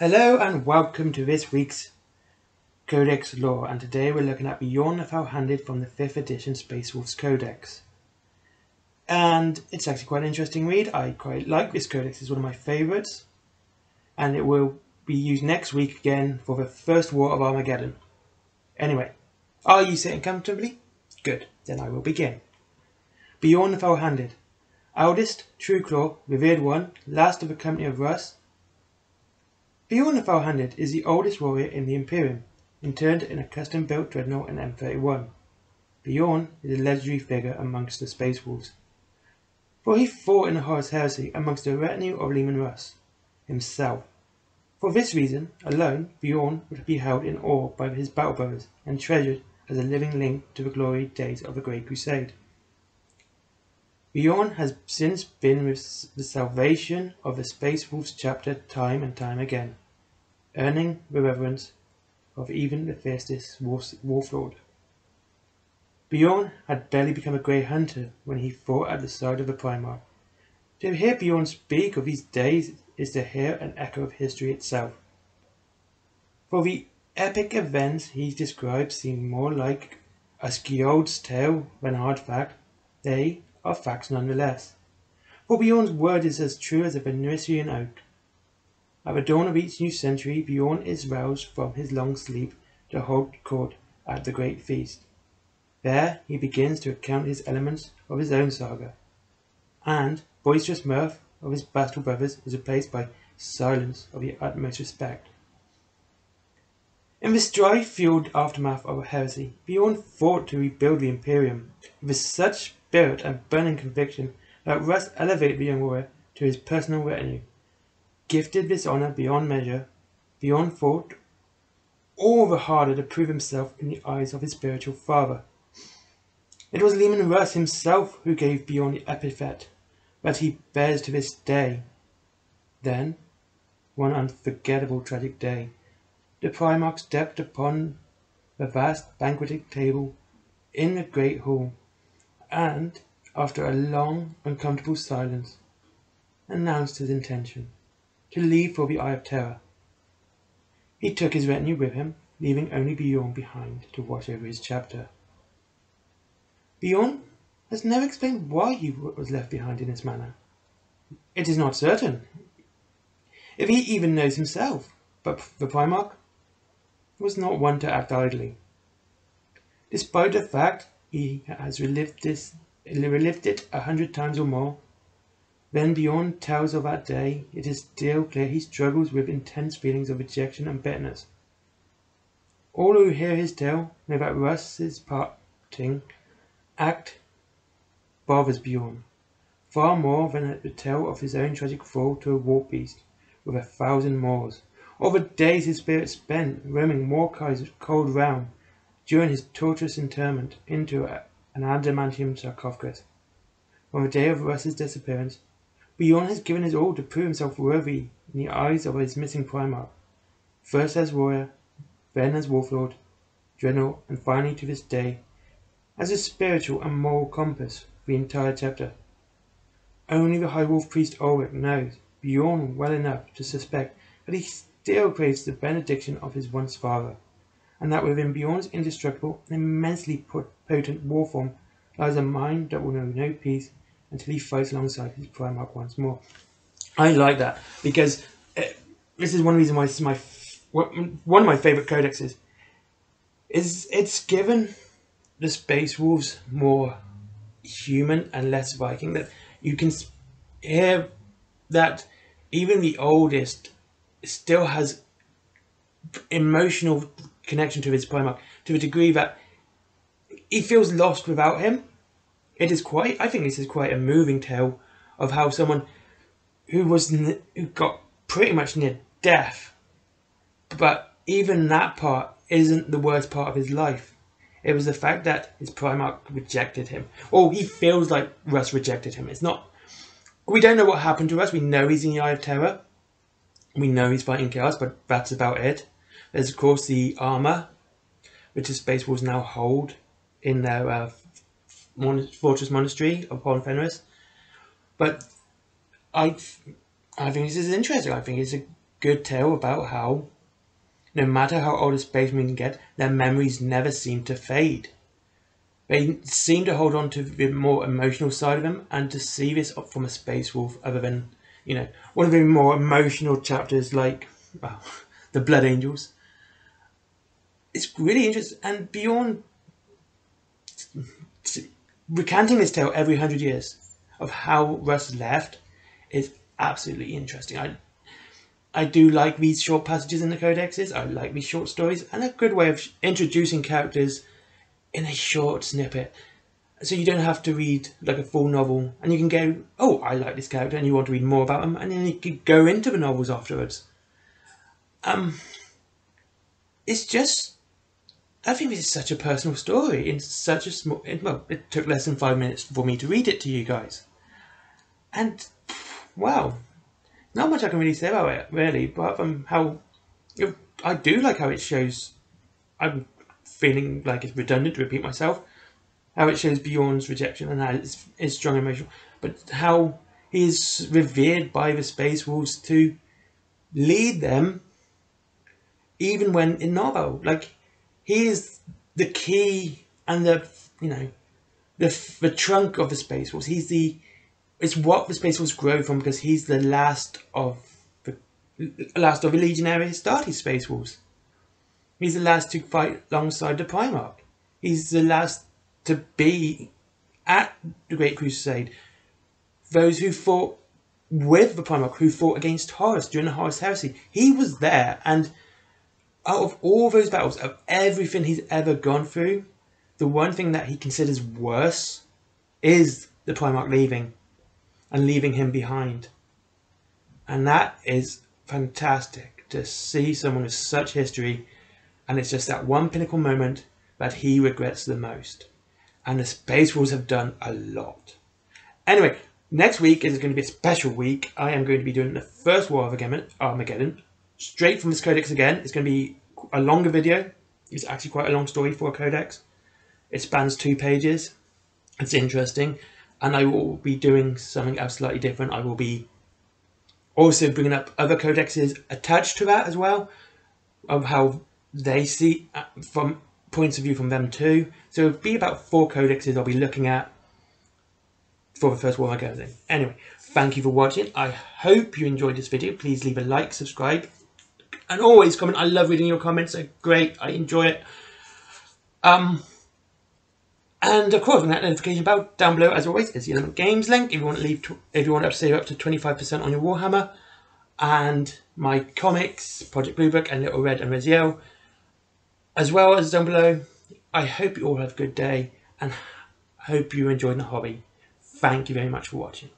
Hello and welcome to this week's Codex lore, and today we're looking at Bjorn the Fellhanded from the 5th edition Space Wolves Codex. And it's actually quite an interesting read. I quite like this codex, it's one of my favourites, and it will be used next week again for the First War of Armageddon. Anyway, are you sitting comfortably? Good, then I will begin. Bjorn the Fellhanded, eldest, true claw, revered one, last of the company of Russ. Bjorn the Fellhanded is the oldest warrior in the Imperium, interred in a custom-built dreadnought in M31. Bjorn is a legendary figure amongst the Space Wolves, for he fought in the Horus Heresy amongst the retinue of Leman Russ himself. For this reason alone, Bjorn would be held in awe by his battle brothers and treasured as a living link to the glory days of the Great Crusade. Bjorn has since been with the salvation of the Space Wolves chapter time and time again, earning the reverence of even the fiercest Wolflord. Bjorn had barely become a grey hunter when he fought at the side of the Primarch. To hear Bjorn speak of these days is to hear an echo of history itself. For the epic events he describes seem more like a skiold's tale than hard fact, they are facts nonetheless. For Bjorn's word is as true as a Venusian oak. At the dawn of each new century, Bjorn is roused from his long sleep to hold court at the great feast. There he begins to account his elements of his own saga, and boisterous mirth of his battle brothers is replaced by silence of the utmost respect. In the strife-fueled aftermath of a heresy, Bjorn fought to rebuild the Imperium with such spirit and burning conviction that Russ elevated the young warrior to his personal retinue. Gifted this honour beyond measure, Bjorn fought all the harder to prove himself in the eyes of his spiritual father. It was Leman Russ himself who gave Bjorn the epithet that he bears to this day. Then, one unforgettable tragic day, the Primarch stepped upon the vast banqueting table in the great hall, and, after a long, uncomfortable silence, announced his intention to leave for the Eye of Terror. He took his retinue with him, leaving only Bjorn behind to watch over his chapter. Bjorn has never explained why he was left behind in this manner. It is not certain if he even knows himself, but the Primarch was not one to act idly. Despite the fact he has relived it 100 times or more, when Bjorn tells of that day, it is still clear he struggles with intense feelings of rejection and bitterness. All who hear his tale know that Russ's parting act bothers Bjorn, far more than the tale of his own tragic fall to a warp beast with 1,000 Moors, or the days his spirit spent roaming Mordecai's cold realm during his torturous interment into an adamantium sarcophagus. On the day of Russ's disappearance, Bjorn has given his all to prove himself worthy in the eyes of his missing Primarch, first as warrior, then as Wolflord, Dreadnought, and finally to this day, as a spiritual and moral compass for the entire chapter. Only the High Wolf Priest Ulrich knows Bjorn well enough to suspect that he still craves the benediction of his once father, and that within Bjorn's indestructible and immensely potent war form lies a mind that will know no peace until he fights alongside his Primarch once more. I like that because this is one reason why this is one of my favourite codexes. It's given the Space Wolves more human and less Viking. That you can hear that even the oldest still has emotional connection to his Primarch to a degree that he feels lost without him. I think this is quite a moving tale of how someone who got pretty much near death, but even that part isn't the worst part of his life. It was the fact that his Primarch rejected him. Or he feels like Russ rejected him. We don't know what happened to Russ. We know he's in the Eye of Terror. We know he's fighting chaos, but that's about it. There's of course the armour, which the Space Wolves now hold in their fortress monastery upon Fenris. But I think this is interesting. I think good tale about how, no matter how old a space marine can get, their memories never seem to fade. They seem to hold on to the more emotional side of them, and to see this from a space wolf, other than, one of the more emotional chapters like, well, the Blood Angels. It's really interesting, and Bjorn recanting this tale every 100 years of how Russ left is absolutely interesting. I do like these short passages in the codexes. I like these short stories, and a good way of introducing characters in a short snippet. So you don't have to read like a full novel, and you can go, oh, I like this character, and you want to read more about them, and then you can go into the novels afterwards. It's just, I think this is such a personal story in such a small. Well, it took less than 5 minutes for me to read it to you guys, and wow, not much I can really say about it really, apart from how I do like how it shows. I'm feeling like it's redundant to repeat myself. How it shows Bjorn's rejection and how it's strong emotional, but how he is revered by the Space Wolves to lead them, even when in novel. Like, he is the key and the trunk of the Space Wolves. It's what the Space Wolves grow from, because he's the last of the Legionary Astartes Space Wolves. He's the last to fight alongside the Primarch. He's the last to be at the Great Crusade. Those who fought with the Primarch, who fought against Horus during the Horus Heresy. He was there, and out of all those battles, of everything he's ever gone through, the one thing that he considers worse is the Primarch leaving, and leaving him behind. And that is fantastic to see someone with such history, and it's just that one pinnacle moment that he regrets the most. And the Space Wolves have done a lot. Anyway, next week is going to be a special week. I am going to be doing the first War of Armageddon, straight from this Codex again. It's going to be a longer video. It's actually quite a long story for a Codex. It spans 2 pages. It's interesting. And I will be doing something else slightly different. I will be also bringing up other Codexes attached to that as well, of how they see from points of view from them too. So it'll be about 4 codexes I'll be looking at for the first War Armageddon. Anyway, thank you for watching. I hope you enjoyed this video. Please leave a like, subscribe, and always comment. I love reading your comments. They're great. I enjoy it. And of course, that notification bell down below, as always, is the Element Games link. If you want to save up to 25% on your Warhammer, and my comics, Project Blue Book, and Little Red and Raziel, as well as down below. I hope you all have a good day, and hope you enjoyed the hobby. Thank you very much for watching.